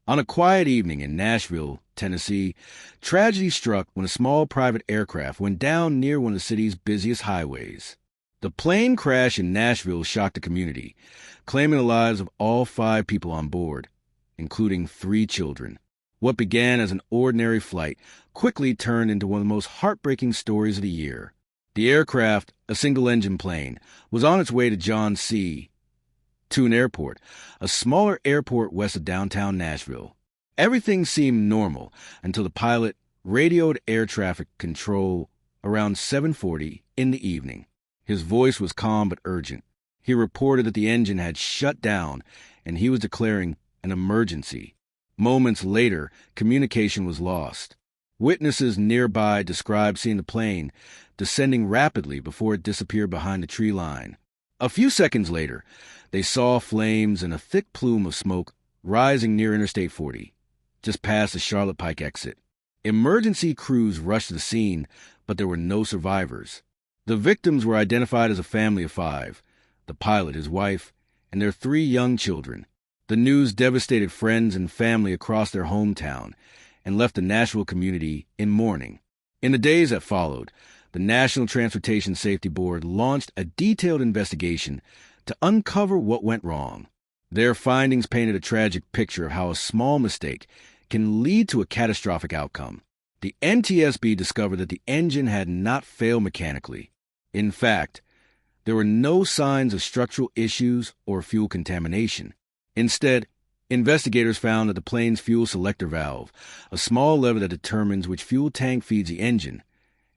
On a quiet evening in Nashville, Tennessee, tragedy struck when a small private aircraft went down near one of the city's busiest highways. The plane crash in Nashville shocked the community, claiming the lives of all 5 people on board, including 3 children. What began as an ordinary flight quickly turned into one of the most heartbreaking stories of the year. The aircraft, a single-engine plane, was on its way to John C. Tune Airport, a smaller airport west of downtown Nashville. Everything seemed normal until the pilot radioed air traffic control around 7:40 in the evening. His voice was calm but urgent. He reported that the engine had shut down and he was declaring an emergency. Moments later, communication was lost. Witnesses nearby described seeing the plane descending rapidly before it disappeared behind the tree line. A few seconds later, they saw flames and a thick plume of smoke rising near Interstate 40, just past the Charlotte Pike exit. Emergency crews rushed to the scene, but there were no survivors. The victims were identified as a family of 5, the pilot, his wife, and their 3 young children. The news devastated friends and family across their hometown and left the Nashville community in mourning. In the days that followed, the National Transportation Safety Board launched a detailed investigation to uncover what went wrong. Their findings painted a tragic picture of how a small mistake can lead to a catastrophic outcome. The NTSB discovered that the engine had not failed mechanically. In fact, there were no signs of structural issues or fuel contamination. Instead, investigators found that the plane's fuel selector valve, a small lever that determines which fuel tank feeds the engine,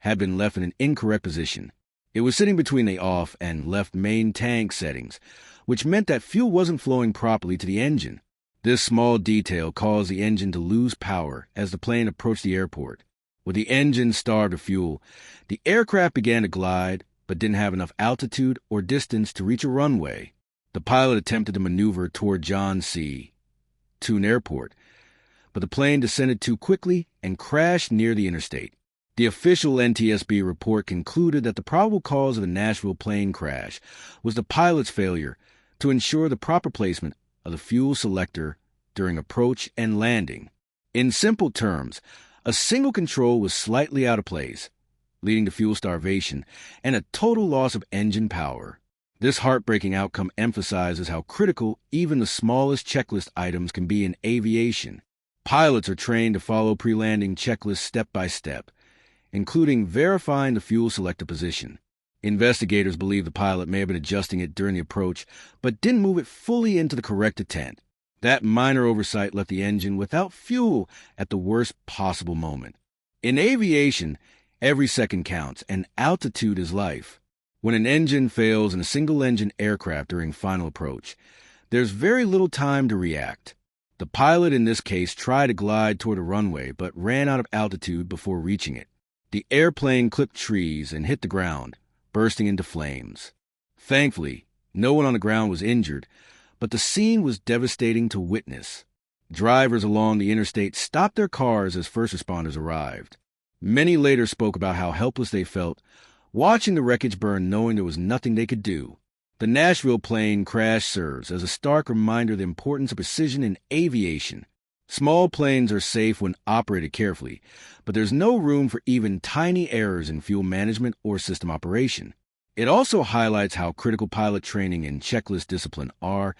had been left in an incorrect position. It was sitting between the off and left main tank settings, which meant that fuel wasn't flowing properly to the engine. This small detail caused the engine to lose power as the plane approached the airport. With the engine starved of fuel, the aircraft began to glide, but didn't have enough altitude or distance to reach a runway. The pilot attempted to maneuver toward John C. Tune Airport, but the plane descended too quickly and crashed near the interstate. The official NTSB report concluded that the probable cause of the Nashville plane crash was the pilot's failure to ensure the proper placement of the fuel selector during approach and landing. In simple terms, a single control was slightly out of place, leading to fuel starvation and a total loss of engine power. This heartbreaking outcome emphasizes how critical even the smallest checklist items can be in aviation. Pilots are trained to follow pre-landing checklists step by step, including verifying the fuel selector position. Investigators believe the pilot may have been adjusting it during the approach, but didn't move it fully into the correct intent. That minor oversight left the engine without fuel at the worst possible moment. In aviation, every second counts, and altitude is life. When an engine fails in a single-engine aircraft during final approach, there's very little time to react. The pilot in this case tried to glide toward a runway, but ran out of altitude before reaching it. The airplane clipped trees and hit the ground, bursting into flames. Thankfully, no one on the ground was injured, but the scene was devastating to witness. Drivers along the interstate stopped their cars as first responders arrived. Many later spoke about how helpless they felt, watching the wreckage burn knowing there was nothing they could do. The Nashville plane crash serves as a stark reminder of the importance of precision in aviation. Small planes are safe when operated carefully, but there's no room for even tiny errors in fuel management or system operation. It also highlights how critical pilot training and checklist discipline are,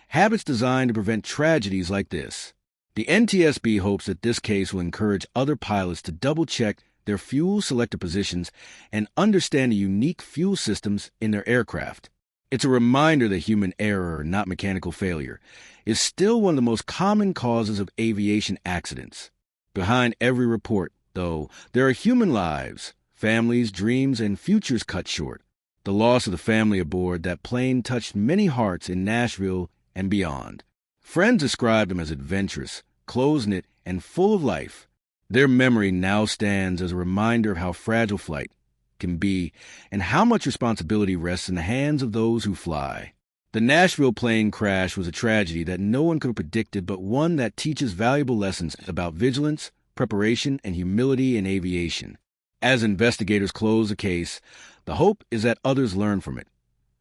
habits designed to prevent tragedies like this. The NTSB hopes that this case will encourage other pilots to double-check their fuel selector positions and understand the unique fuel systems in their aircraft. It's a reminder that human error, not mechanical failure, is still one of the most common causes of aviation accidents. Behind every report, though, there are human lives, families, dreams, and futures cut short. The loss of the family aboard that plane touched many hearts in Nashville and beyond. Friends described them as adventurous, close-knit, and full of life. Their memory now stands as a reminder of how fragile flight can be and how much responsibility rests in the hands of those who fly. The Nashville plane crash was a tragedy that no one could have predicted, but one that teaches valuable lessons about vigilance, preparation, and humility in aviation. As investigators close the case, the hope is that others learn from it,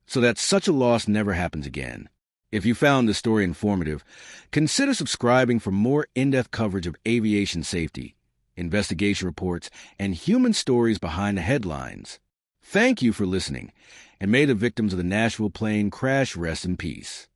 so that such a loss never happens again. If you found this story informative, consider subscribing for more in-depth coverage of aviation safety, investigation reports, and human stories behind the headlines. Thank you for listening, and may the victims of the Nashville plane crash rest in peace.